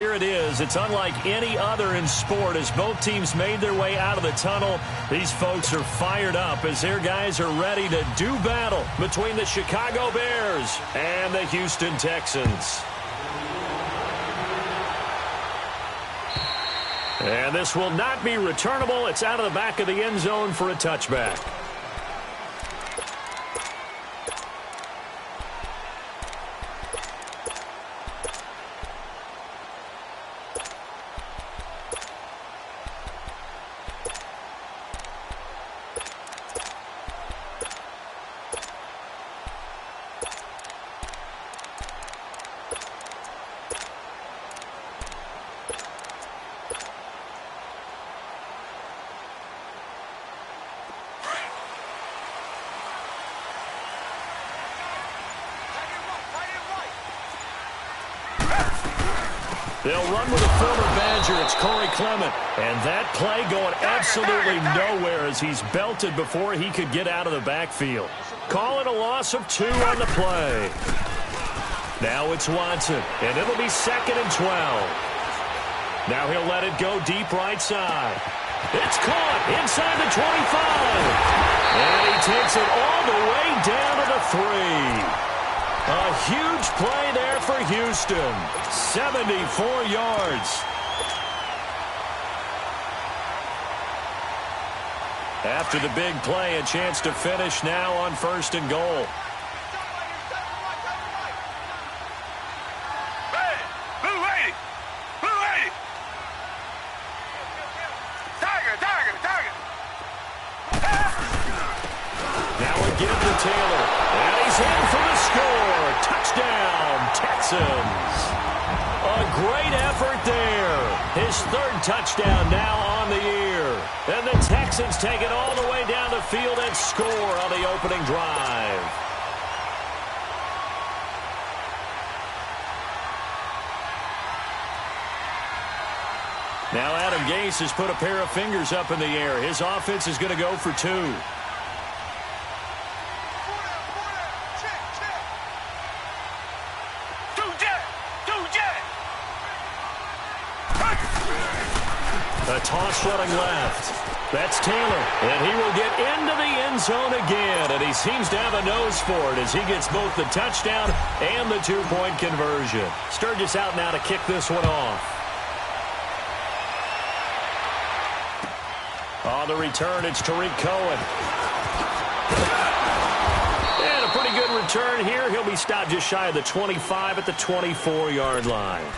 Here it is. It's unlike any other in sport as both teams made their way out of the tunnel. These folks are fired up as their guys are ready to do battle between the Chicago Bears and the Houston Texans. And this will not be returnable. It's out of the back of the end zone for a touchback. They'll run with a former Badger. It's Corey Clement. And that play going absolutely nowhere as he's belted before he could get out of the backfield. Call it a loss of 2 on the play. Now it's Watson, and it'll be 2nd and 12. Now he'll let it go deep right side. It's caught inside the 25. And he takes it all the way down to the 3. A huge play there for Houston. 74 yards. After the big play, a chance to finish now on 1st and goal. Now again to Taylor. And he's in for the score. Touchdown, Texans. A great effort there. His 3rd touchdown now on the year. And the Texans take it all the way down the field and score on the opening drive. Now Adam Gase has put a pair of fingers up in the air. His offense is going to go for 2. A toss running left. That's Taylor, and he will get into the end zone again, and he seems to have a nose for it as he gets both the touchdown and the 2-point conversion. Sturgis out now to kick this one off. On the return, it's Tariq Cohen. And a pretty good return here. He'll be stopped just shy of the 25 at the 24-yard line.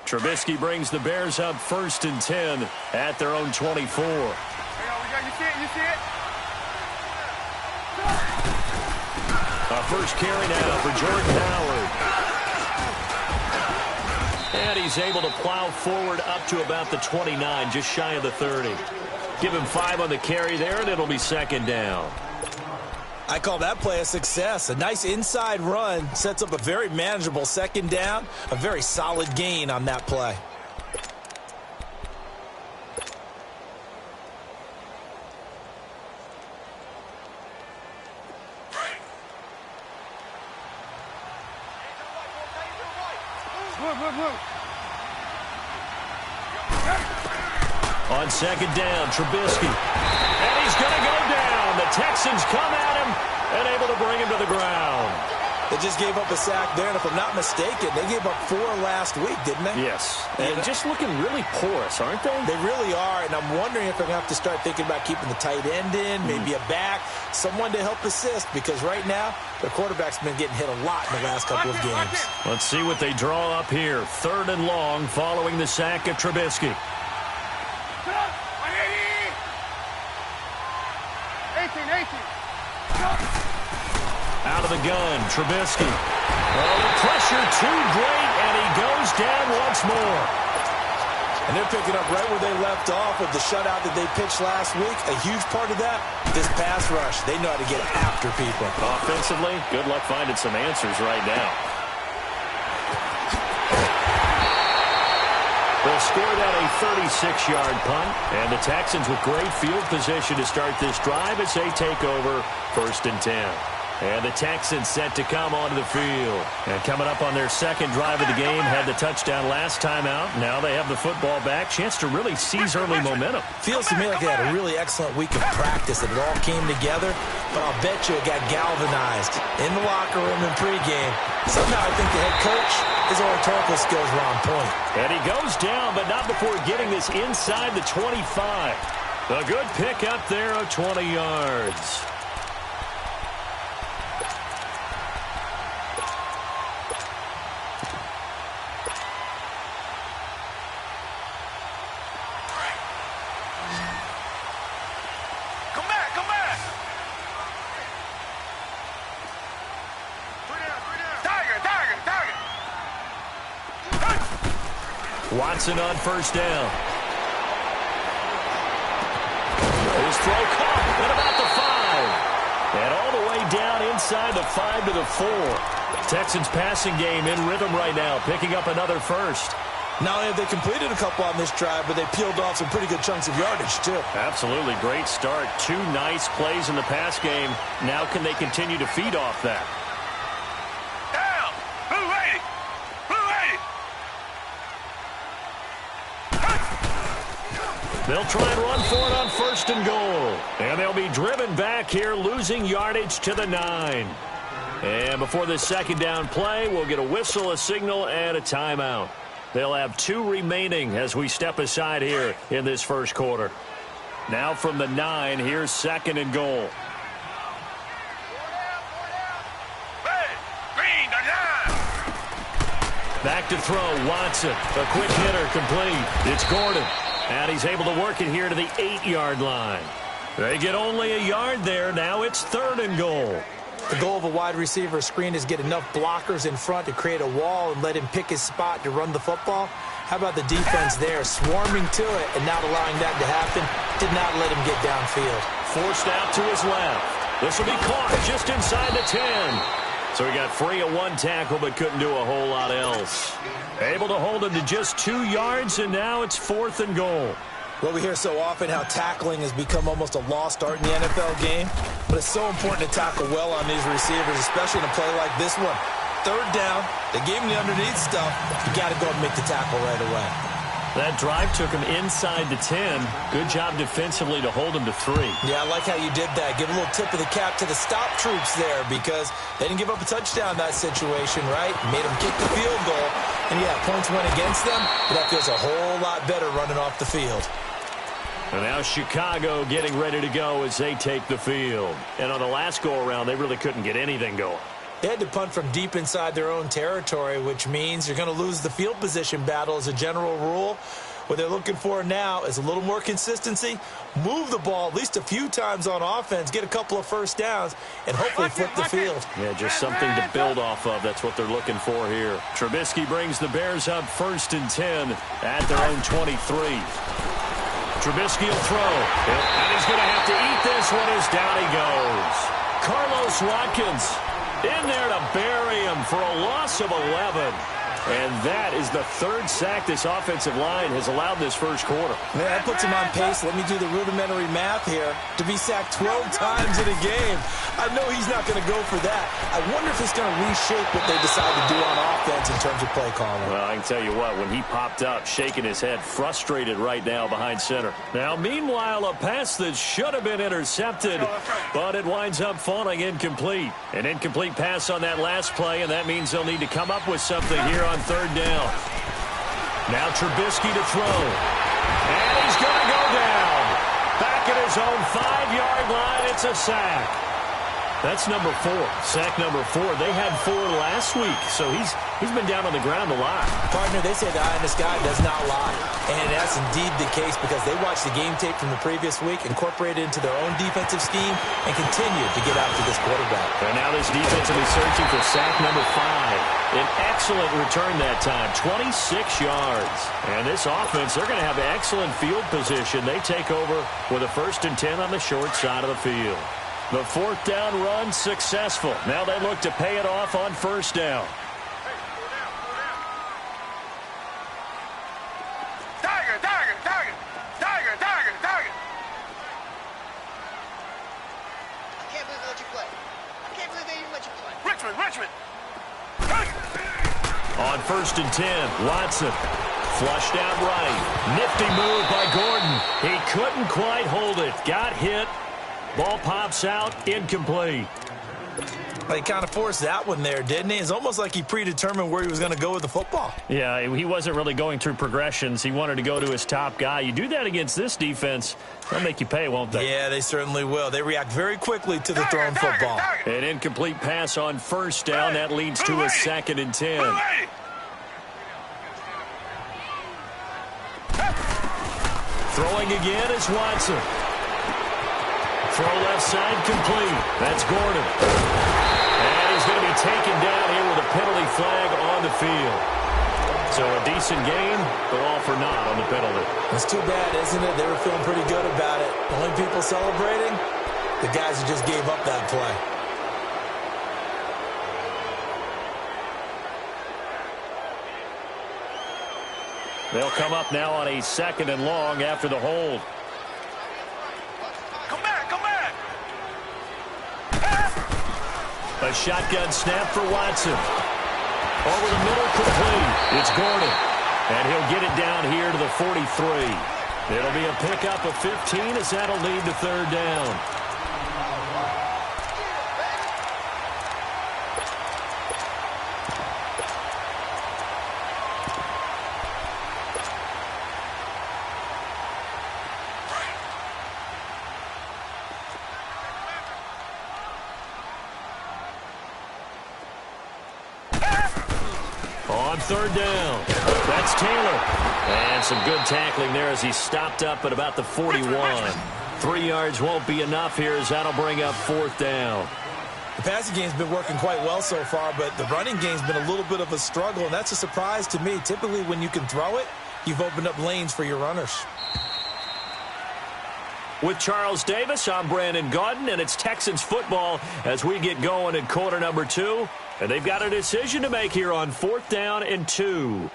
Trubisky brings the Bears up 1st and 10 at their own 24. You see it? A first carry now for Jordan Howard. And he's able to plow forward up to about the 29, just shy of the 30. Give him 5 on the carry there, and it'll be 2nd down. I call that play a success. A nice inside run sets up a very manageable 2nd down. A very solid gain on that play. On 2nd down, Trubisky. And he's going to go down. The Texans come at him and able to bring him to the ground. They just gave up a sack there, and if I'm not mistaken, they gave up 4 last week, didn't they? Yes. And just looking really porous, aren't they? They really are, and I'm wondering if they're going to have to start thinking about keeping the tight end in, maybe a back, someone to help assist, because right now, their quarterback's been getting hit a lot in the last couple of games. Let's see what they draw up here. 3rd and long following the sack of Trubisky. 18. Out of the gun, Trubisky. Oh, the pressure too great, and he goes down once more. And they're picking up right where they left off with the shutout that they pitched last week. A huge part of that, this pass rush. They know how to get after people. Offensively, good luck finding some answers right now. They'll score that a 36-yard punt. And the Texans with great field position to start this drive as they take over 1st and 10. And the Texans set to come onto the field. And coming up on their second drive of the game, had the touchdown last time out. Now they have the football back. Chance to really seize early momentum. Feels to me like they had a really excellent week of practice, that it all came together. But I'll bet you it got galvanized in the locker room and pregame. Somehow I think the head coach, his oratorical skills were on point. And he goes down, but not before getting this inside the 25. A good pick up there of 20 yards. Watson on 1st down. His throw caught at about the 5. And all the way down inside the 5 to the 4. Texans passing game in rhythm right now, picking up another first. Not only have they completed a couple on this drive, but they peeled off some pretty good chunks of yardage, too. Absolutely. Great start. 2 nice plays in the pass game. Now can they continue to feed off that? They'll try and run for it on 1st and goal. And they'll be driven back here, losing yardage to the 9. And before this second down play, we'll get a whistle, a signal, and a timeout. They'll have 2 remaining as we step aside here in this first quarter. Now from the 9, here's 2nd and goal. Back to throw, Watson. A quick hitter, complete. It's Gordon. And he's able to work it here to the 8-yard line. They get only a yard there. Now it's 3rd and goal. The goal of a wide receiver screen is get enough blockers in front to create a wall and let him pick his spot to run the football. How about the defense there, swarming to it and not allowing that to happen? Did not let him get downfield. Forced out to his left. This will be caught just inside the 10. So he got free of 1 tackle but couldn't do a whole lot else. Able to hold him to just 2 yards, and now it's 4th and goal. Well, we hear so often how tackling has become almost a lost art in the NFL game, but it's so important to tackle well on these receivers, especially in a play like this one. 3rd down, they gave him the underneath stuff. You got to go and make the tackle right away. That drive took him inside the 10. Good job defensively to hold him to 3. Yeah, I like how you did that. Give a little tip of the cap to the stop troops there because they didn't give up a touchdown in that situation, right? Made them kick the field goal. And, yeah, points went against them, but that feels a whole lot better running off the field. And now Chicago getting ready to go as they take the field. And on the last go-around, they really couldn't get anything going. They had to punt from deep inside their own territory, which means you're going to lose the field position battle as a general rule. What they're looking for now is a little more consistency, move the ball at least a few times on offense, get a couple of first downs, and hopefully flip the field. Yeah, just something to build off of. That's what they're looking for here. Trubisky brings the Bears up 1st and 10 at their own 23. Trubisky will throw, and he's going to have to eat this one as down he goes. Carlos Watkins in there to bury him for a loss of 11. And that is the 3rd sack this offensive line has allowed this first quarter. Man, that puts him on pace. Let me do the rudimentary math here. To be sacked 12 times in a game. I know he's not going to go for that. I wonder if it's going to reshape what they decide to do on offense in terms of play calling. Well, I can tell you what, when he popped up, shaking his head, frustrated right now behind center. Now, meanwhile, a pass that should have been intercepted, but it winds up falling incomplete. An incomplete pass on that last play, and that means they'll need to come up with something here on 3rd down. Now Trubisky to throw. And he's going to go down. Back at his own 5-yard line, it's a sack. That's number 4. Sack number 4. They had 4 last week, so he's been down on the ground a lot. Partner, they say the eye in the sky does not lie. And that's indeed the case because they watched the game tape from the previous week, incorporated it into their own defensive scheme, and continued to get after this quarterback. And now this defense will be searching for sack number 5. An excellent return that time, 26 yards. And this offense, they're going to have excellent field position. They take over with a 1st and 10 on the short side of the field. The 4th down run successful. Now they look to pay it off on 1st down. Tiger, tiger, tiger, tiger, tiger, tiger. I can't believe they let you play. I can't believe they even let you play. Richmond, Richmond. On 1st and 10, Watson flushed out right. Nifty move by Gordon. He couldn't quite hold it. Got hit. Ball pops out, incomplete. He kind of forced that one there, didn't he? It's almost like he predetermined where he was going to go with the football. Yeah, he wasn't really going through progressions. He wanted to go to his top guy. You do that against this defense, they'll make you pay, won't they? Yeah, they certainly will. They react very quickly to the thrown football. An incomplete pass on 1st down. That leads to a 2nd and 10. Throwing again is Watson. Throw left side complete. That's Gordon. And he's going to be taken down here with a penalty flag on the field. So a decent game, but all for naught on the penalty. It's too bad, isn't it? They were feeling pretty good about it. The only people celebrating, the guys who just gave up that play. They'll come up now on a 2nd and long after the hold. Come back, come back. A shotgun snap for Watson. Over the middle, complete. It's Gordon. And he'll get it down here to the 43. It'll be a pickup of 15 as that'll lead to 3rd down. On 3rd down, that's Taylor. And some good tackling there as he stopped up at about the 41. 3 yards won't be enough here as that'll bring up 4th down. The passing game's been working quite well so far, but the running game's been a little bit of a struggle, and that's a surprise to me. Typically, when you can throw it, you've opened up lanes for your runners. With Charles Davis, I'm Brandon Gaudin, and it's Texans football as we get going in quarter number 2. And they've got a decision to make here on 4th down and 2.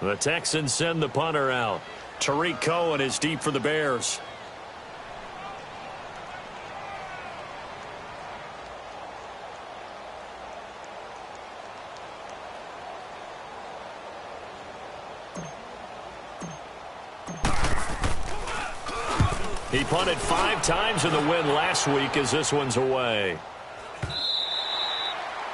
The Texans send the punter out. Tariq Cohen is deep for the Bears. He punted 5 times in the win last week as this one's away.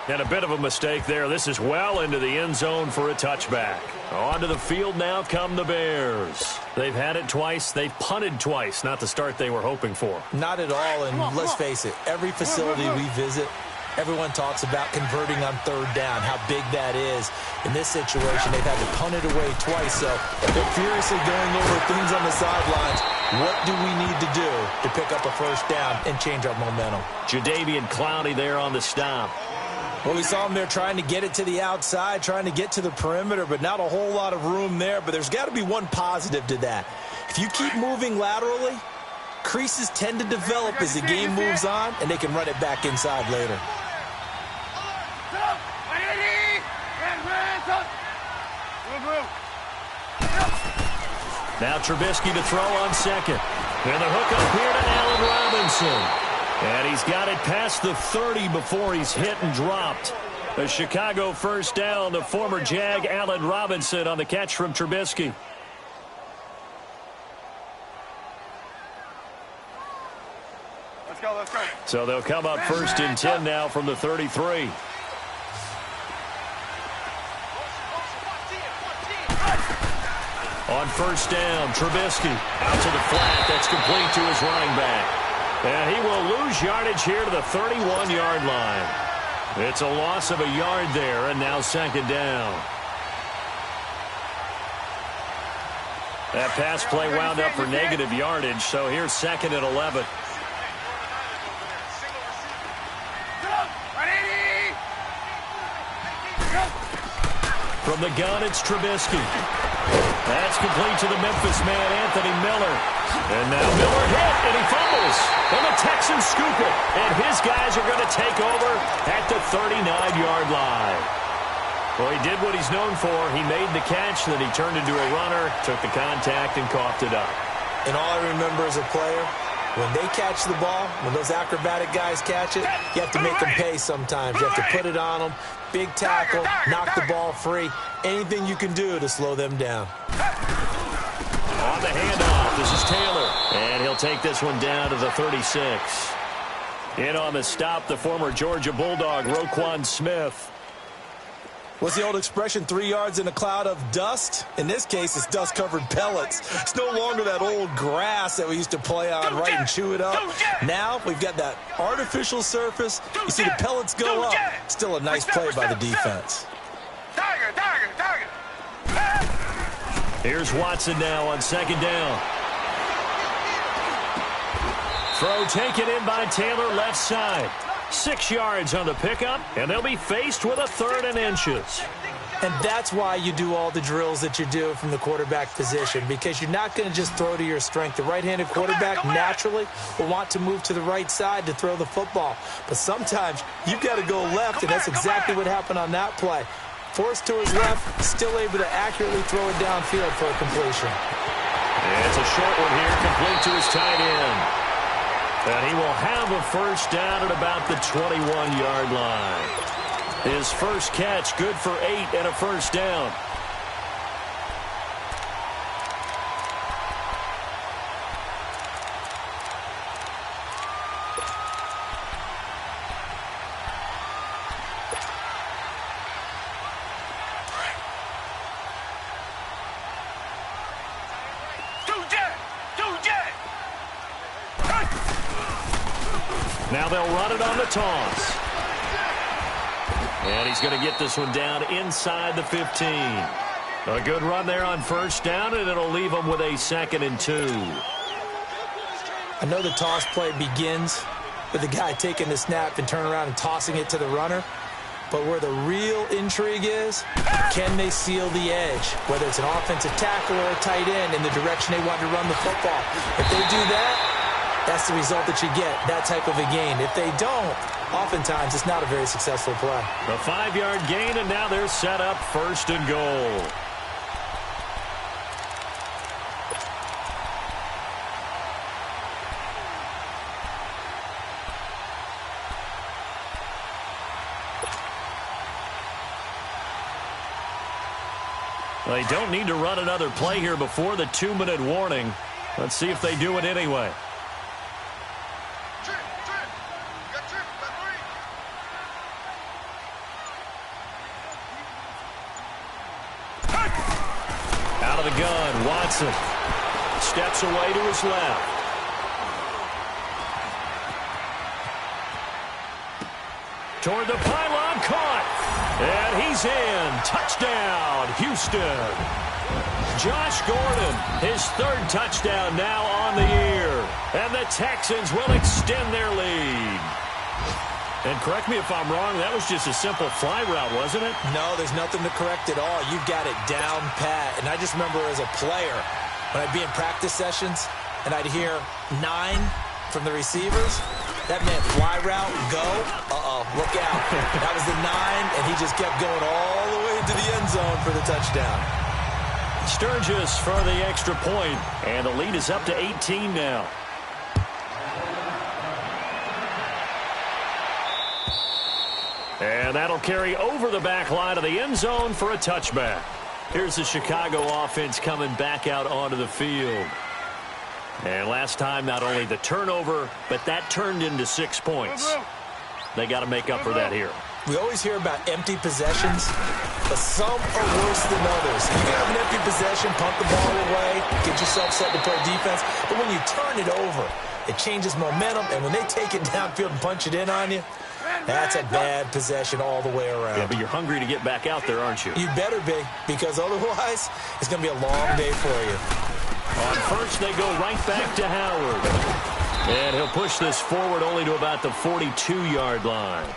And a bit of a mistake there. This is well into the end zone for a touchback. Onto the field now come the Bears. They've had it twice. They've punted twice. Not the start they were hoping for. Not at all, and let's face it, every facility we visit, everyone talks about converting on 3rd down, how big that is. In this situation, they've had to punt it away twice, so they're furiously going over things on the sidelines. What do we need to do to pick up a 1st down and change our momentum? Jadeveon Clowney there on the stop. Well, we saw him there trying to get it to the outside, trying to get to the perimeter, but not a whole lot of room there. But there's got to be one positive to that. If you keep moving laterally, creases tend to develop as the game moves on, and they can run it back inside later. Now Trubisky to throw on 2nd. And the hook up here to Allen Robinson. And he's got it past the 30 before he's hit and dropped. The Chicago first down to former Jag Allen Robinson on the catch from Trubisky. Let's go, let's go. So they'll come up first and 10 now from the 33. On first down, Trubisky out to the flat. That's complete to his running back. And he will lose yardage here to the 31-yard line. It's a loss of a yard there, and now second down. That pass play wound up for negative yardage, so here's second and 11. From the gun, it's Trubisky. That's complete to the Memphis man, Anthony Miller. And now Miller hit, and he fumbles. And the Texans scoop it. And his guys are going to take over at the 39-yard line. Well, he did what he's known for. He made the catch, then he turned into a runner, took the contact, and coughed it up. And all I remember as a player, when they catch the ball, when those acrobatic guys catch it, you have to make them pay sometimes. You have to put it on them. Big tackle, knock the ball free. Anything you can do to slow them down. On the handoff, this is Taylor. And he'll take this one down to the 36. In on the stop, the former Georgia Bulldog, Roquan Smith. What's the old expression, 3 yards in a cloud of dust? In this case, it's dust-covered pellets. It's no longer that old grass that we used to play on, right, and chew it up. Now we've got that artificial surface. You see the pellets go up. Still a nice play by the defense. Here's Watson now on second down. Throw taken in by Taylor, left side. 6 yards on the pickup, and they'll be faced with a 3rd and inches. And that's why you do all the drills that you do from the quarterback position, because you're not going to just throw to your strength. The right-handed quarterback naturally will want to move to the right side to throw the football. But sometimes you've got to go left, and that's exactly what happened on that play. Forced to his left, still able to accurately throw it downfield for a completion. It's a short one here, complete to his tight end. And he will have a first down at about the 21-yard line. His first catch, good for 8 and a first down. Now they'll run it on the toss. And he's going to get this one down inside the 15. A good run there on first down, and it'll leave him with a 2nd and 2. I know the toss play begins with the guy taking the snap and turning around and tossing it to the runner. But where the real intrigue is, can they seal the edge? Whether it's an offensive tackle or a tight end in the direction they want to run the football. If they do that, that's the result that you get, that type of a gain. If they don't, oftentimes it's not a very successful play. A 5-yard gain, and now they're set up 1st and goal. They don't need to run another play here before the 2-minute warning. Let's see if they do it anyway. Out of the gun, Watson steps away to his left. Toward the pylon, caught. And he's in. Touchdown, Houston. Josh Gordon, his 3rd touchdown now on the year. And the Texans will extend their lead. And correct me if I'm wrong, that was just a simple fly route, wasn't it? No, there's nothing to correct at all. You've got it down pat. And I just remember as a player, when I'd be in practice sessions and I'd hear 9 from the receivers, that meant fly route, go, look out. That was the 9, and he just kept going all the way into the end zone for the touchdown. Sturgis for the extra point, and the lead is up to 18 now. And that'll carry over the back line of the end zone for a touchback. Here's the Chicago offense coming back out onto the field. And last time, not only the turnover, but that turned into 6 points. They got to make up for that here. We always hear about empty possessions, but some are worse than others. You can have an empty possession, punt the ball away, get yourself set to play defense. But when you turn it over, it changes momentum. And when they take it downfield and punch it in on you, that's a bad possession all the way around. Yeah, but you're hungry to get back out there, aren't you? You better be, because otherwise it's going to be a long day for you. On first, they go right back to Howard. And he'll push this forward only to about the 42-yard line.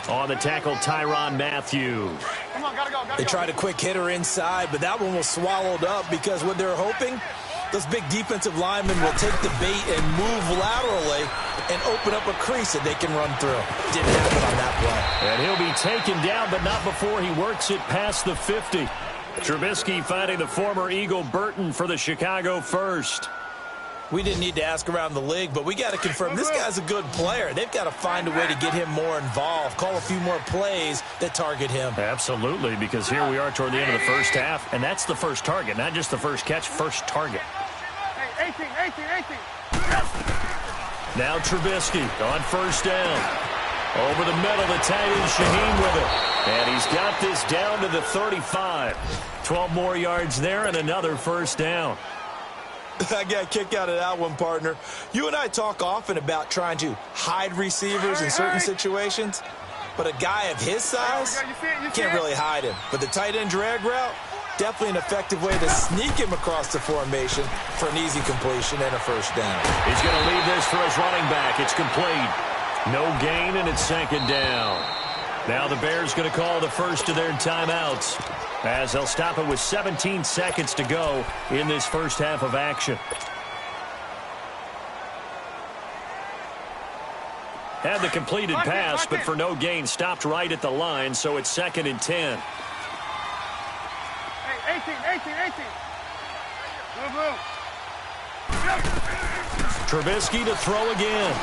On the tackle, Tyrann Mathieu. Come on, gotta go. They tried a quick hitter inside, but that one was swallowed up because what they're hoping, those big defensive linemen will take the bait and move laterally and open up a crease that they can run through. Didn't happen on that play. And he'll be taken down, but not before he works it past the 50. Trubisky finding the former Eagle Burton for the Chicago first. We didn't need to ask around the league, but we got to confirm this guy's a good player. They've got to find a way to get him more involved, call a few more plays that target him. Absolutely, because here we are toward the end of the first half, and that's the first target, not just the first catch, first target. Hey, 18. Now Trubisky on first down. Over the middle, the tight end Shaheen with it. And he's got this down to the 35. 12 more yards there and another first down. I got a kick out of that one, partner. You and I talk often about trying to hide receivers in certain situations, but a guy of his size can't really hide him. But the tight end drag route, definitely an effective way to sneak him across the formation for an easy completion and a first down. He's going to leave this for his running back. It's complete. No gain, and it's second down. Now the Bears going to call the first of their timeouts, as they'll stop it with 17 seconds to go in this first half of action. Had the completed pass, but for no gain, stopped right at the line, so it's 2nd and 10. Hey, 18. Blue. Trubisky to throw again.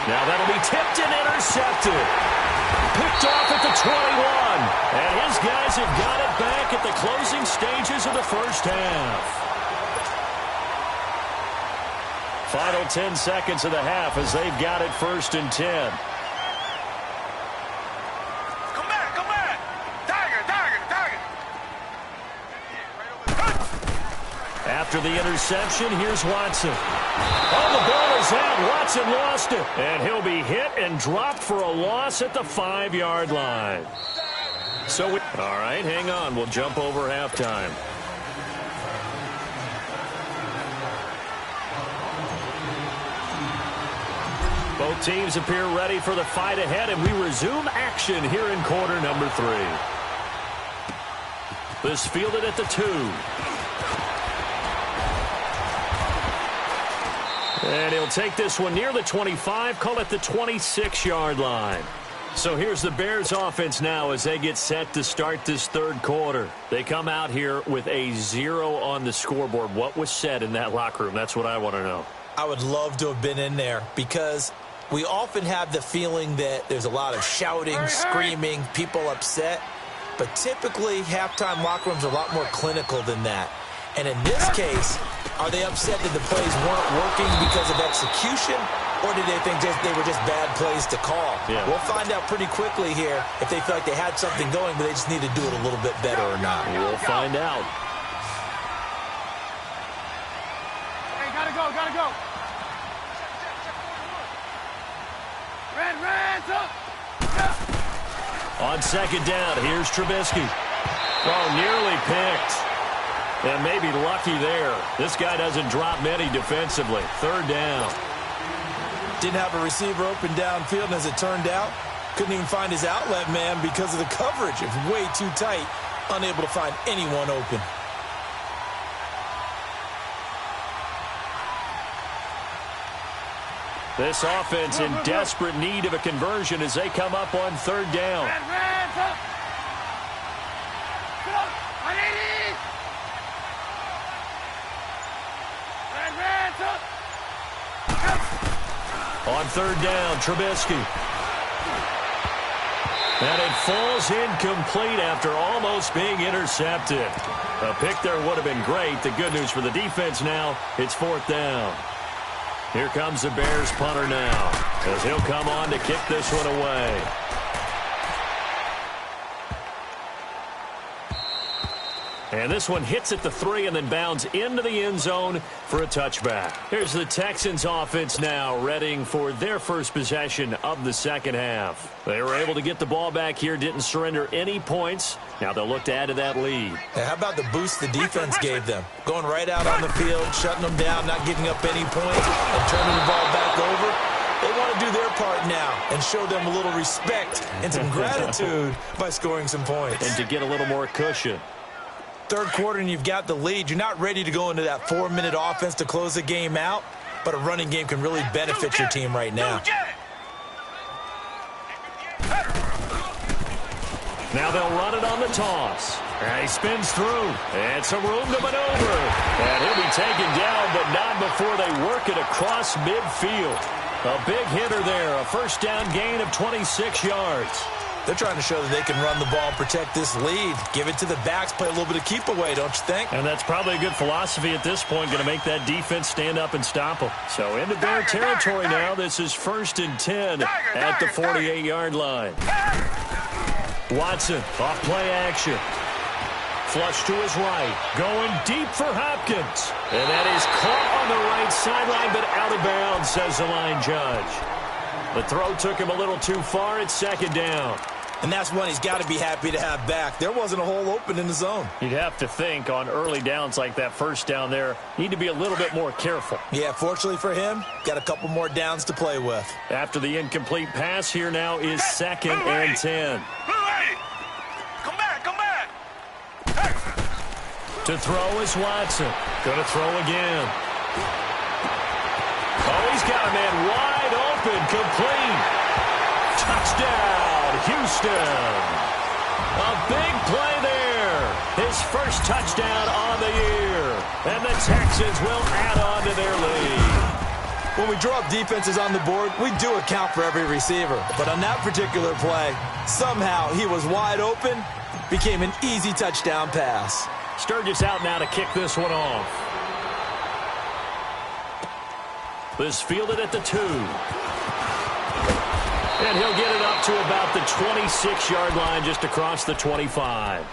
Now that'll be tipped and intercepted. Picked off at the 21. And his guys have got it back at the closing stages of the first half. Final 10 seconds of the half as they've got it 1st and 10. Come back. Tiger. After the interception, here's Watson. Oh, the ball is out. Watson lost it. And he'll be hit and dropped for a loss at the 5-yard line. All right, hang on. We'll jump over halftime. Both teams appear ready for the fight ahead, and we resume action here in quarter number 3. This fielded at the 2. And he'll take this one near the 25, call it the 26-yard line. So here's the Bears offense now as they get set to start this third quarter. They come out here with a 0 on the scoreboard. What was said in that locker room? That's what I want to know. I would love to have been in there because we often have the feeling that there's a lot of shouting, screaming, people upset. But typically, halftime locker rooms are a lot more clinical than that. And in this case, are they upset that the plays weren't working because of execution, or did they think they were just bad plays to call? Yeah. We'll find out pretty quickly here if they feel like they had something going, but they just need to do it a little bit better or not. We'll find out. Hey, gotta go. Red, up. On second down, here's Trubisky. Oh, nearly picked. And maybe lucky there. This guy doesn't drop many defensively. Third down. Didn't have a receiver open downfield, and as it turned out, couldn't even find his outlet man because of the coverage. It was way too tight, unable to find anyone open. This offense in desperate need of a conversion as they come up on third down. Red, up. On third down, Trubisky. And it falls incomplete after almost being intercepted. A pick there would have been great. The good news for the defense now, it's 4th down. Here comes the Bears punter now, as he'll come on to kick this one away. And this one hits at the 3 and then bounds into the end zone for a touchback. Here's the Texans offense now, readying for their first possession of the second half. They were able to get the ball back here, didn't surrender any points. Now they'll look to add to that lead. Hey, how about the boost the defense gave them? Going right out on the field, shutting them down, not giving up any points, and turning the ball back over. They want to do their part now and show them a little respect and some gratitude by scoring some points. And to get a little more cushion. Third quarter and you've got the lead. You're not ready to go into that 4-minute offense to close the game out, but a running game can really benefit your team right now. Now they'll run it on the toss. And he spins through. And some room to maneuver. And he'll be taken down, but not before they work it across midfield. A big hitter there. A first down gain of 26 yards. They're trying to show that they can run the ball and protect this lead. Give it to the backs, play a little bit of keep away, don't you think? And that's probably a good philosophy at this point, going to make that defense stand up and stop them. So into Bear territory now. This is 1st and 10 at the 48-yard line. Watson, off play action. Flush to his right. Going deep for Hopkins. And that is caught on the right sideline, but out of bounds, says the line judge. The throw took him a little too far. It's 2nd down. And that's one he's got to be happy to have back. There wasn't a hole open in the zone. You'd have to think on early downs like that first down there, need to be a little bit more careful. Yeah, fortunately for him, got a couple more downs to play with. After the incomplete pass, here now is 2nd and 10. Come back. To throw is Watson. Gonna throw again. Oh, he's got a man wide open, complete. Touchdown, Houston. A big play there. His first touchdown on the year. And the Texans will add on to their lead. When we draw up defenses on the board, we do account for every receiver. But on that particular play, somehow he was wide open, became an easy touchdown pass. Sturgis out now to kick this one off. This fielded at the 2. And he'll get it up to about the 26-yard line, just across the 25.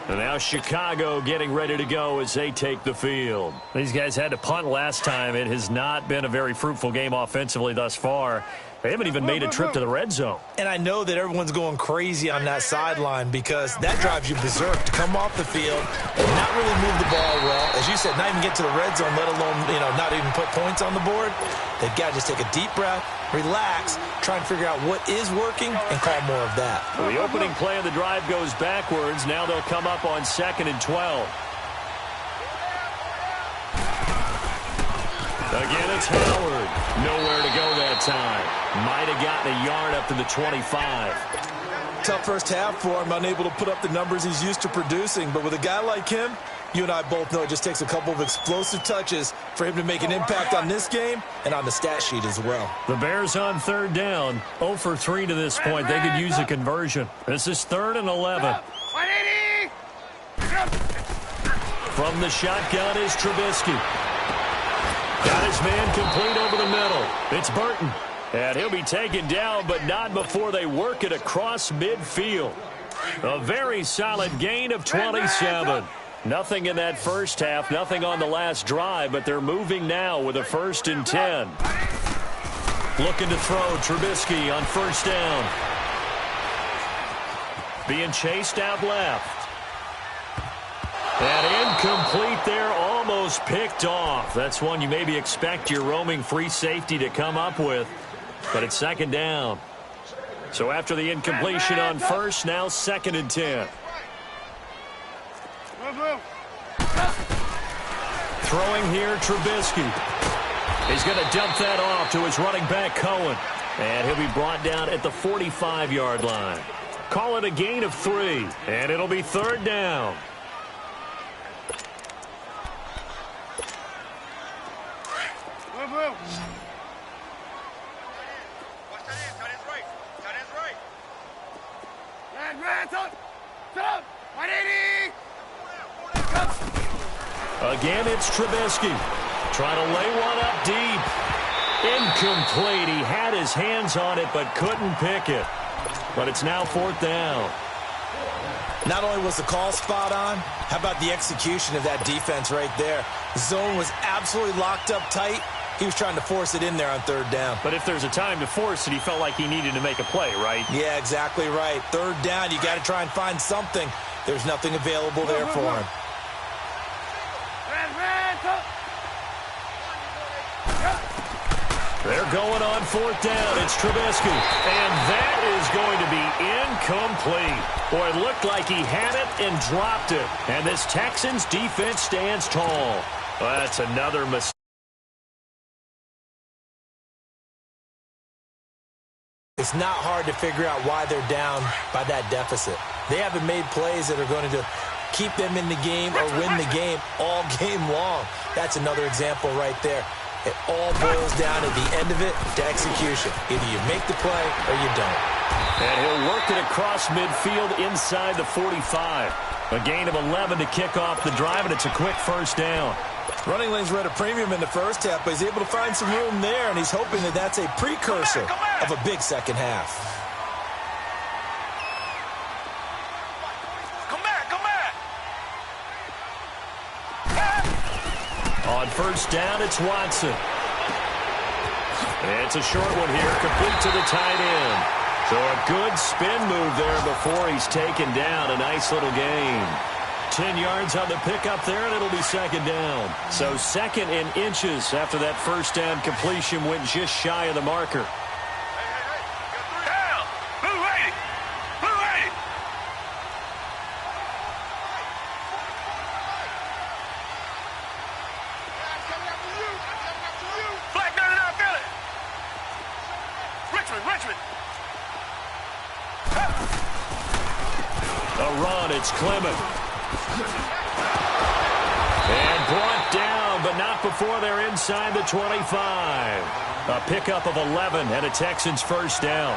And now Chicago getting ready to go as they take the field. These guys had to punt last time. It has not been a very fruitful game offensively thus far. They haven't even made a trip to the red zone. And I know that everyone's going crazy on that sideline because that drives you berserk to come off the field and not really move the ball well. As you said, not even get to the red zone, let alone, not even put points on the board. They've got to just take a deep breath, relax, try and figure out what is working and call more of that. Well, the opening play of the drive goes backwards. Now they'll come up on 2nd and 12. Again, it's Howard. Nowhere to go that time. Might have gotten a yard up to the 25. Tough first half for him, unable to put up the numbers he's used to producing. But with a guy like him, you and I both know it just takes a couple of explosive touches for him to make an impact on this game and on the stat sheet as well. The Bears on 3rd down. 0 for 3 to this point. They could use a conversion. This is 3rd and 11. 180. From the shotgun is Trubisky. Got his man complete over the middle. It's Burton. And he'll be taken down, but not before they work it across midfield. A very solid gain of 27. Nothing in that first half, nothing on the last drive, but they're moving now with a 1st and 10. Looking to throw Trubisky on 1st down. Being chased out left. And incomplete there, almost picked off. That's one you maybe expect your roaming free safety to come up with, but it's 2nd down. So after the incompletion on 1st, now 2nd and 10. Throwing here, Trubisky. He's going to dump that off to his running back, Cohen. And he'll be brought down at the 45-yard line. Call it a gain of 3, and it'll be 3rd down. Again, it's Trubisky. Trying to lay one up deep. Incomplete. He had his hands on it, but couldn't pick it. But it's now 4th down. Not only was the call spot on, how about the execution of that defense right there? The zone was absolutely locked up tight. He was trying to force it in there on 3rd down. But if there's a time to force it, he felt like he needed to make a play, right? Yeah, exactly right. 3rd down, you got to try and find something. There's nothing available there for him. They're going on 4th down. It's Trubisky. And that is going to be incomplete. Boy, it looked like he had it and dropped it. And this Texans defense stands tall. Well, that's another mistake. It's not hard to figure out why they're down by that deficit. They haven't made plays that are going to keep them in the game or win the game all game long. That's another example right there. It all boils down at the end of it to execution. Either you make the play or you don't. And he'll work it across midfield inside the 45. A gain of 11 to kick off the drive, and it's a quick 1st down. Running lanes were at a premium in the 1st half, but he's able to find some room there, and he's hoping that that's a precursor of a big 2nd half. On 1st down, it's Watson. It's a short one here, complete to the tight end. So a good spin move there before he's taken down. A nice little gain. 10 yards on the pickup there, and it'll be 2nd down. So 2nd and inches after that 1st down completion went just shy of the marker. It's Clement. And brought down, but not before they're inside the 25. A pickup of 11 and a Texans 1st down.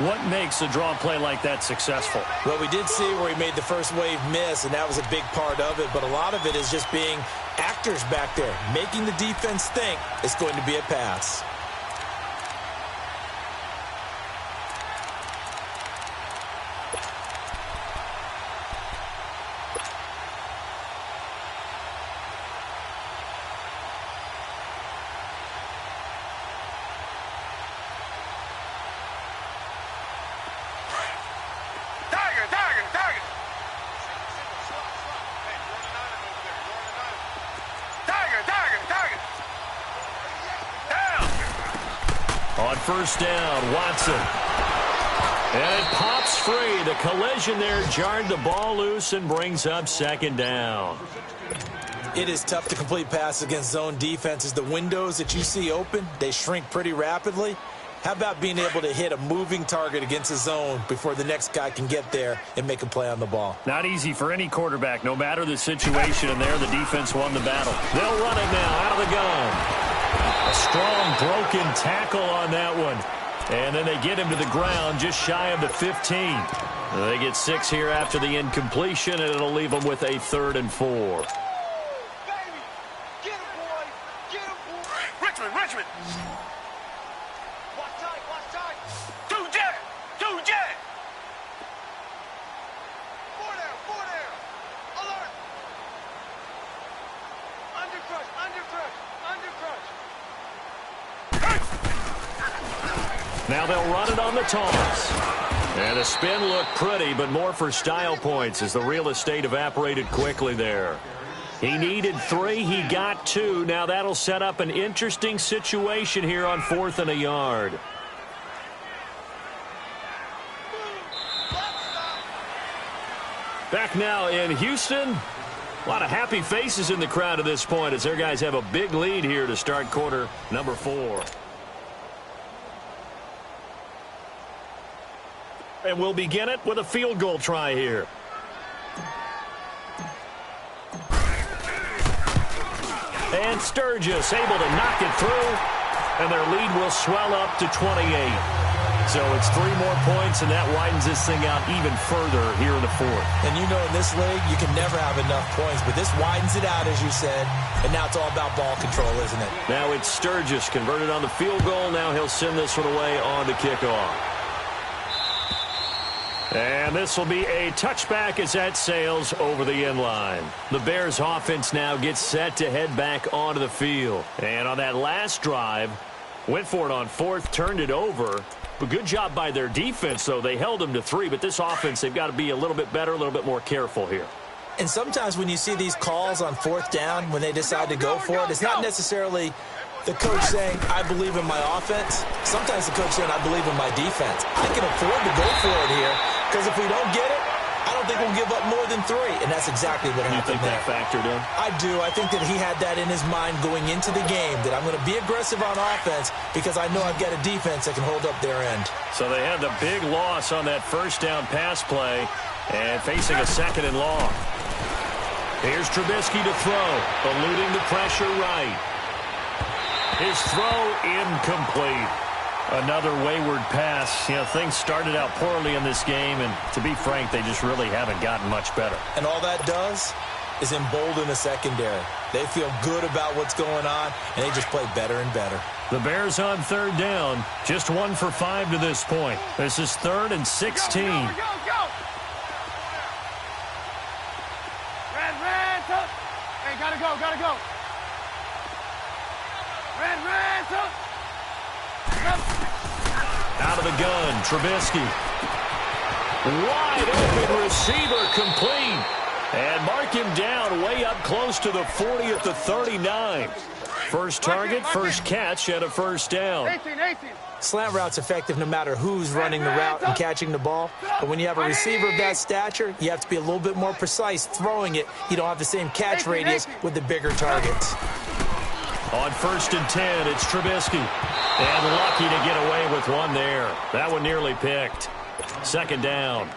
What makes a draw play like that successful? Well, we did see where he made the first wave miss, and that was a big part of it. But a lot of it is just being actors back there, making the defense think it's going to be a pass. On 1st down, Watson. And it pops free. The collision there jarred the ball loose and brings up 2nd down. It is tough to complete passes against zone defenses. The windows that you see open, they shrink pretty rapidly. How about being able to hit a moving target against a zone before the next guy can get there and make a play on the ball? Not easy for any quarterback, no matter the situation, and there the defense won the battle. They'll run it now out of the gun. A strong broken tackle on that one. And then they get him to the ground just shy of the 15. They get 6 here after the incompletion, and it'll leave them with a 3rd and 4. Richmond. Watch tight. Two jet. Four down. Alert. Under crush. Now they'll run it on the toss. And the spin looked pretty, but more for style points as the real estate evaporated quickly there. He needed 3. He got 2. Now that'll set up an interesting situation here on 4th and a yard. Back now in Houston. A lot of happy faces in the crowd at this point as their guys have a big lead here to start quarter number 4. And we'll begin it with a field goal try here. And Sturgis able to knock it through, and their lead will swell up to 28. So it's 3 more points, and that widens this thing out even further here in the fourth. And you know in this league, you can never have enough points, but this widens it out, as you said, and now it's all about ball control, isn't it? Now it's Sturgis converted on the field goal. Now he'll send this one away on the kickoff. And this will be a touchback as that sails over the end line. The Bears offense now gets set to head back onto the field. And on that last drive, went for it on fourth, turned it over. But good job by their defense, though. They held them to 3, but this offense, they've got to be a little bit better, a little bit more careful here. And sometimes when you see these calls on fourth down, when they decide to go for it, it's not necessarily the coach saying, I believe in my offense. Sometimes the coach saying, I believe in my defense. I can afford to go for it here, because if we don't get it, I don't think we'll give up more than 3. And that's exactly what happened. You think that factored in? I do. I think that he had that in his mind going into the game, that I'm going to be aggressive on offense because I know I've got a defense that can hold up their end. So they had the big loss on that first down pass play and facing a 2nd and long. Here's Trubisky to throw, eluding the pressure right. His throw incomplete. Another wayward pass. You know, things started out poorly in this game, and to be frank, they just really haven't gotten much better. And all that does is embolden the secondary. They feel good about what's going on, and they just play better and better. The Bears on 3rd down, just 1 for 5 to this point. This is 3rd and 16. Go. Red, tuck. Hey, gotta go. Red, tuck. Out of the gun, Trubisky. Wide open receiver complete. And mark him down way up close to the 40 at the 39. First target, first catch, and a first down. 18. Slant route's effective no matter who's running the route and catching the ball. But when you have a receiver of that stature, you have to be a little bit more precise throwing it. You don't have the same catch radius with the bigger targets. On 1st and 10, it's Trubisky. And lucky to get away with one there. That one nearly picked. 2nd down.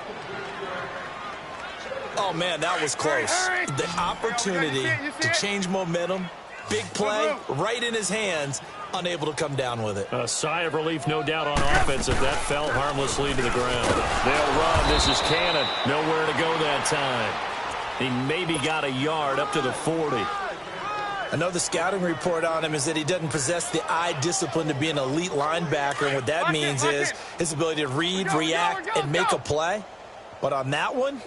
Oh, man, that was close. The opportunity to change momentum, big play, right in his hands, unable to come down with it. A sigh of relief, no doubt, on offense if that fell harmlessly to the ground. They'll run. This is Cannon. Nowhere to go that time. He maybe got a yard up to the 40. I know the scouting report on him is that he doesn't possess the eye discipline to be an elite linebacker, and what that means is his ability to read, react, and make a play. But on that one,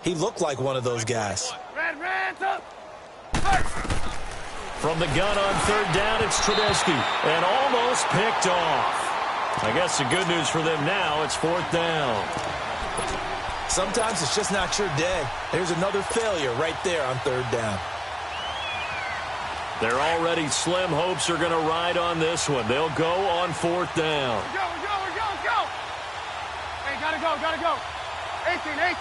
he looked like one of those guys. Red, tuck. From the gun on 3rd down, it's Trubisky. And almost picked off. I guess the good news for them now, it's 4th down. Sometimes it's just not your day. There's another failure right there on 3rd down. Their already slim hopes are going to ride on this one. They'll go on 4th down. Go. Hey, gotta go. 18.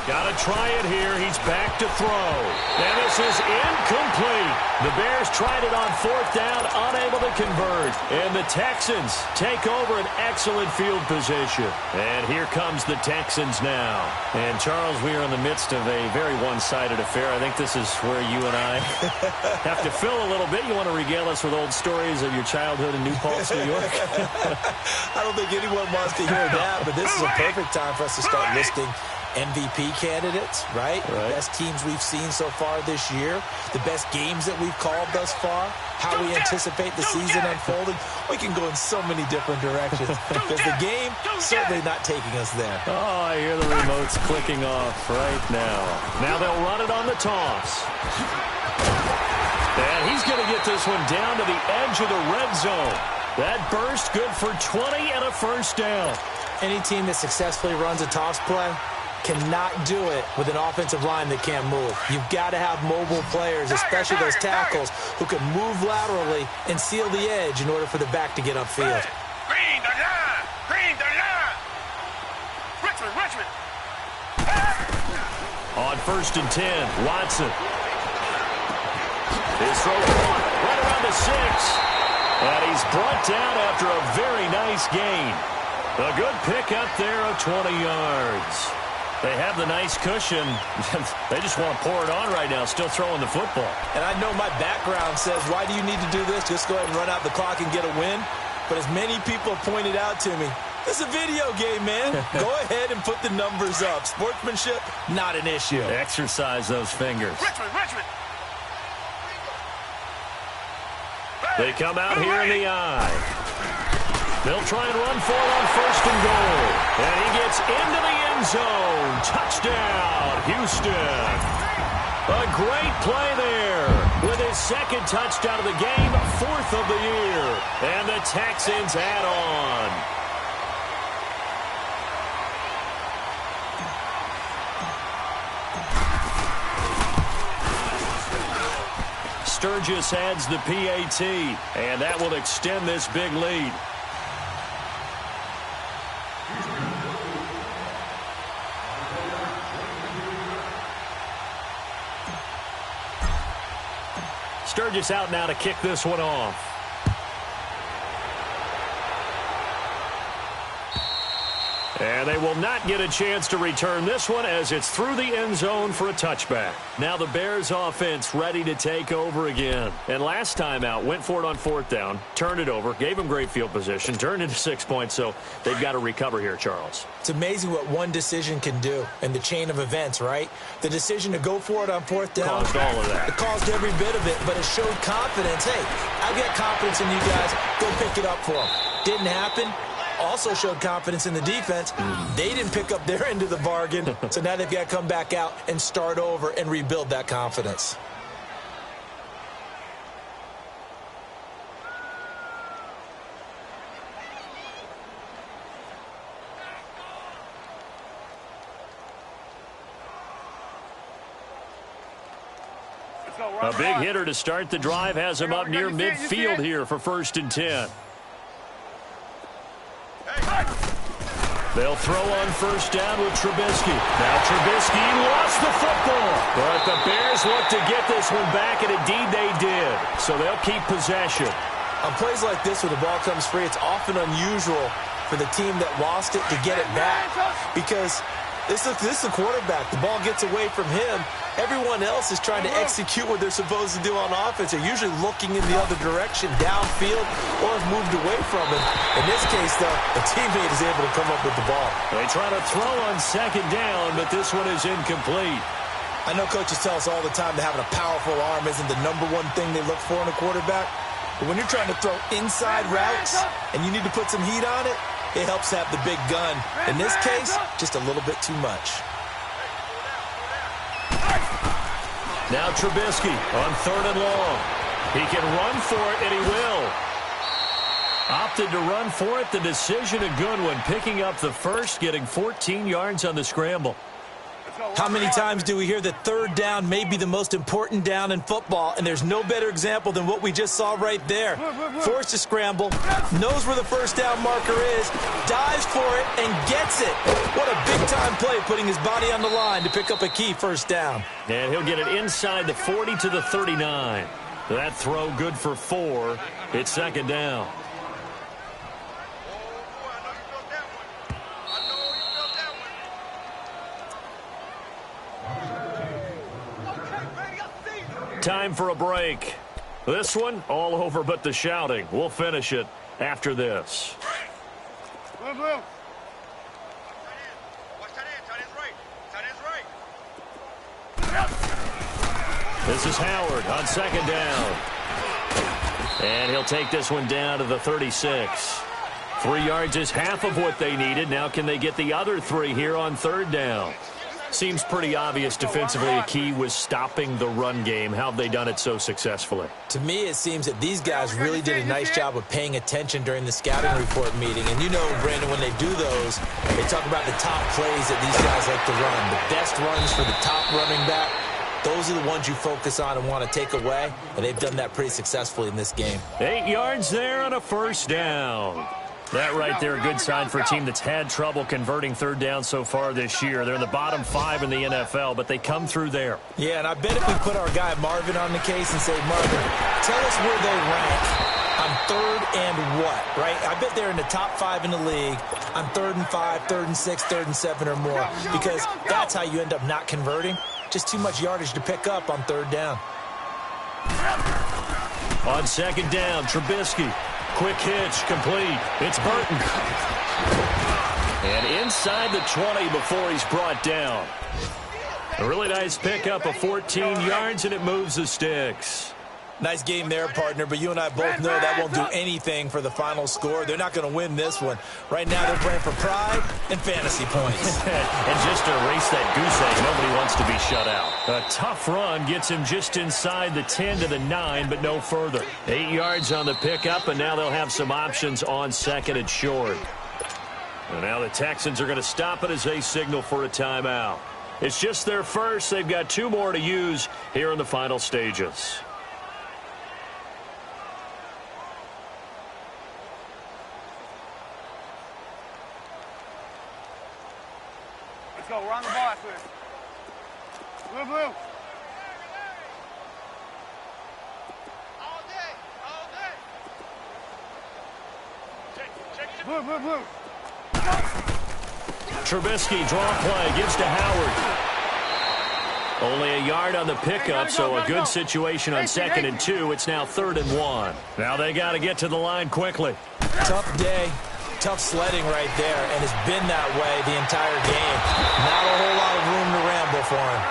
Got to try it here. He's back to throw. And this is incomplete. The Bears tried it on 4th down, unable to convert. And the Texans take over an excellent field position. And here comes the Texans now. And, Charles, we are in the midst of a very one-sided affair. I think this is where you and I have to fill a little bit. You want to regale us with old stories of your childhood in New Paltz, New York? I don't think anyone wants to hear that, but this is a perfect time for us to start listing MVP candidates, right? The best teams we've seen so far this year, the best games that we've called thus far, how we anticipate the season unfolding. We can go in so many different directions because the game certainly not taking us there. Oh, I hear the remotes clicking off right now. Now they'll run it on the toss. And he's going to get this one down to the edge of the red zone. That burst good for 20 and a first down. Any team that successfully runs a toss play cannot do it with an offensive line that can't move. You've got to have mobile players, especially those tackles, who can move laterally and seal the edge in order for the back to get upfield. Green the line. Richmond. On 1st and 10, Watson. His throw right around the 6. And he's brought down after a very nice gain. A good pick up there of 20 yards. They have the nice cushion. They just want to pour it on right now, still throwing the football. And I know my background says, why do you need to do this? Just go ahead and run out the clock and get a win. But as many people pointed out to me, it's a video game, man. Go ahead and put the numbers up. Sportsmanship, not an issue. Exercise those fingers. Richmond. They come out here in the eye. They'll try and run for it on 1st and goal. And he gets into the end zone. Touchdown, Houston. A great play there with his 2nd touchdown of the game, 4th of the year. And the Texans add on. Sturgis adds the PAT, and that will extend this big lead. Sturgis out now to kick this one off. And they will not get a chance to return this one as it's through the end zone for a touchback. Now the Bears offense ready to take over again. And last time out, went for it on 4th down, turned it over, gave them great field position, turned into 6 points, so they've got to recover here, Charles. It's amazing what one decision can do in the chain of events, right? The decision to go for it on 4th down. Caused all of that. It caused every bit of it, but it showed confidence. Hey, I've got confidence in you guys. Go pick it up for them. Didn't happen. Also showed confidence in the defense. They didn't pick up their end of the bargain, so now they've got to come back out and start over and rebuild that confidence. A big hitter to start the drive has him up near midfield here for 1st and 10. They'll throw on 1st down with Trubisky. Now Trubisky lost the football. But the Bears look to get this one back, and indeed they did. So they'll keep possession. On plays like this where the ball comes free, it's often unusual for the team that lost it to get it back. Because this is the quarterback. The ball gets away from him. Everyone else is trying to execute what they're supposed to do on offense. They're usually looking in the other direction, downfield, or have moved away from him. In this case, though, a teammate is able to come up with the ball. They try to throw on 2nd down, but this one is incomplete. I know coaches tell us all the time that having a powerful arm isn't the #1 thing they look for in a quarterback. But when you're trying to throw inside routes and you need to put some heat on it, it helps have the big gun. In this case, just a little bit too much. Now Trubisky on 3rd and long. He can run for it, and he will. Opted to run for it. The decision a good one. Picking up the first, getting 14 yards on the scramble. How many times do we hear that 3rd down may be the most important down in football, and there's no better example than what we just saw right there. Forced to scramble, knows where the 1st down marker is, dives for it, and gets it. What a big-time play, putting his body on the line to pick up a key 1st down. And he'll get it inside the 40 to the 39. That throw good for 4. It's 2nd down. Time for a break. This one, all over but the shouting. We'll finish it after this. Blue. This is Howard on 2nd down. And he'll take this one down to the 36. 3 yards is half of what they needed. Now can they get the other 3 here on 3rd down? Seems pretty obvious defensively a key was stopping the run game. How have they done it so successfully? To me, it seems that these guys really did a nice job of paying attention during the scouting report meeting. And you know, Brandon, when they do those, they talk about the top plays that these guys like to run. The best runs for the top running back. Those are the ones you focus on and want to take away. And they've done that pretty successfully in this game. 8 yards there on a 1st down. That right there, a good sign for a team that's had trouble converting 3rd down so far this year. They're in the bottom 5 in the NFL, but they come through there. Yeah, and I bet if we put our guy Marvin on the case and say, Marvin, tell us where they rank on third and what, right? I bet they're in the top 5 in the league on 3rd and 5, 3rd and 6, 3rd and 7 or more, because that's how you end up not converting. Just too much yardage to pick up on 3rd down. On 2nd down, Trubisky. Quick hitch, complete. It's Burton. And inside the 20 before he's brought down. A really nice pickup of 14 yards, and it moves the sticks. Nice game there, partner, but you and I both know that won't do anything for the final score. They're not going to win this one. Right now, they're playing for pride and fantasy points. And just to erase that goose egg, nobody wants to be shut out. A tough run gets him just inside the 10 to the 9, but no further. 8 yards on the pickup, and now they'll have some options on 2nd and short. And now the Texans are going to stop it as they signal for a timeout. It's just their first. They've got 2 more to use here in the final stages. Let's go. We're on the ball after this. Blue, blue. All day. All day. Blue, blue, blue. Trubisky, draw play, gives to Howard. Only a yard on the pickup, so a good situation on 2nd and 2. It's now 3rd and 1. Now they got to get to the line quickly. Tough day. Tough sledding right there, and it's been that way the entire game. Not a whole lot of room to ramble for him.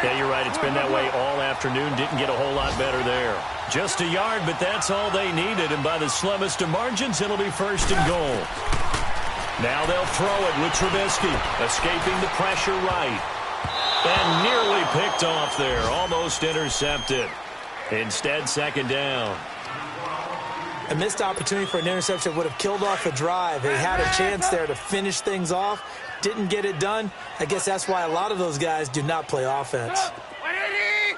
Yeah, you're right. It's been that way all afternoon. Didn't get a whole lot better there. Just a yard, but that's all they needed, and by the slimmest of margins, it'll be 1st and goal. Now they'll throw it with Trubisky, escaping the pressure right. And nearly picked off there, almost intercepted. Instead, 2nd down. A missed opportunity for an interception would have killed off a drive. They had a chance there to finish things off. Didn't get it done. I guess that's why a lot of those guys do not play offense. 180!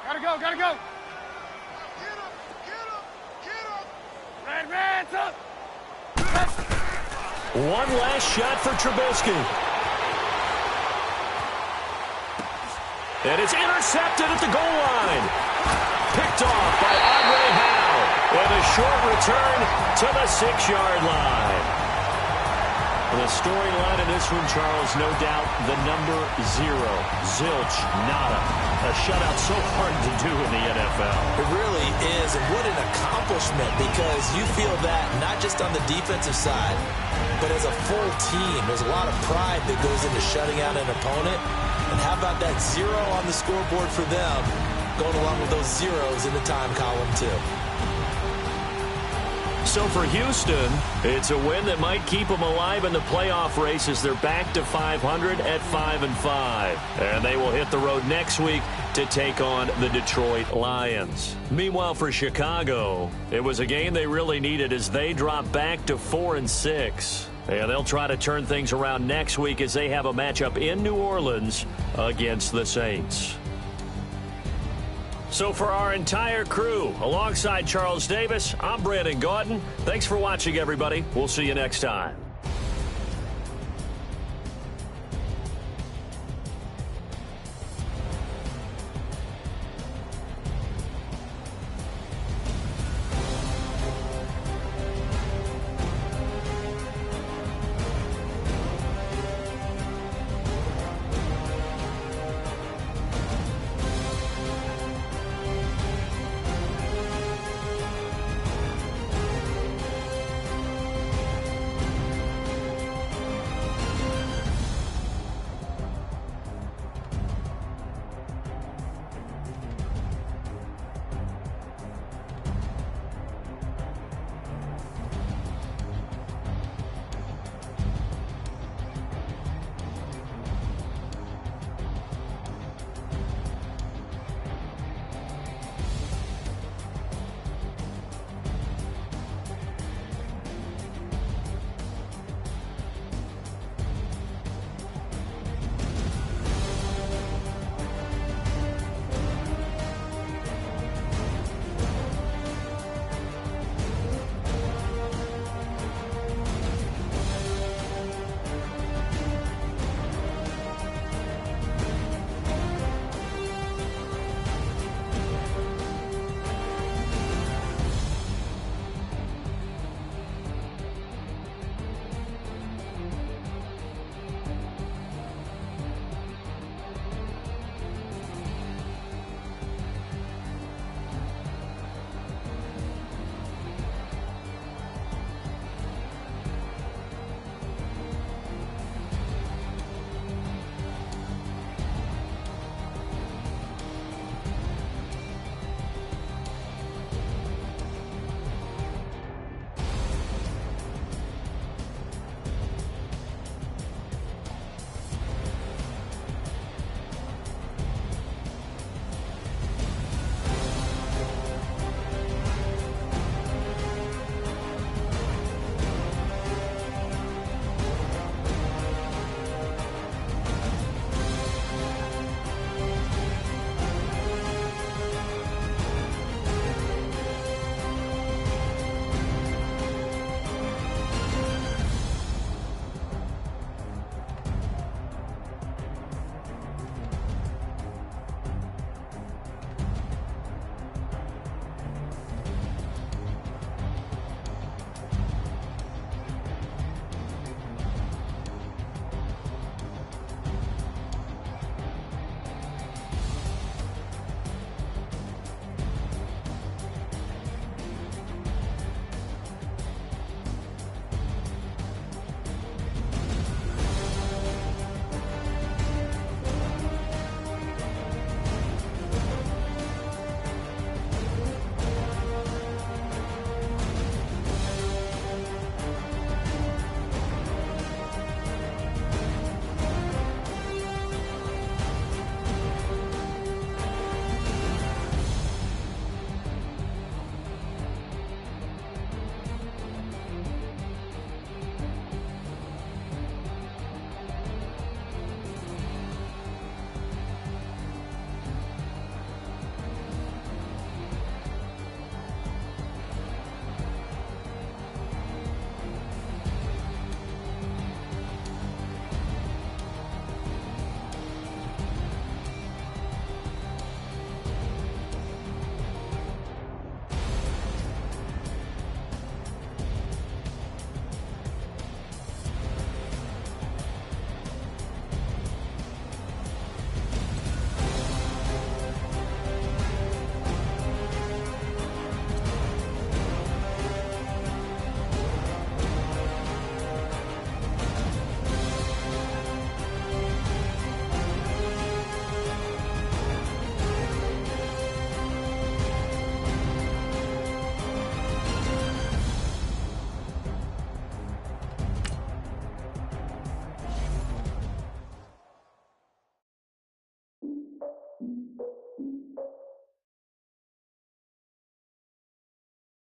Gotta go, gotta go. Get him. Get him. Get him. Red man's up. One last shot for Trubisky. And it's intercepted at the goal line. Picked off by Andre Howe with a short return to the 6-yard line. The storyline in this one, Charles, no doubt the number 0. Zilch, nada. A shutout so hard to do in the NFL. It really is, and what an accomplishment, because you feel that not just on the defensive side, but as a full team. There's a lot of pride that goes into shutting out an opponent. And how about that 0 on the scoreboard for them, going along with those zeros in the time column, too. So for Houston, it's a win that might keep them alive in the playoff race as they're back to 500 at 5-5. And they will hit the road next week to take on the Detroit Lions. Meanwhile, for Chicago, it was a game they really needed as they drop back to 4-6. And they'll try to turn things around next week as they have a matchup in New Orleans against the Saints. So for our entire crew, alongside Charles Davis, I'm Brandon Gaudin. Thanks for watching, everybody. We'll see you next time.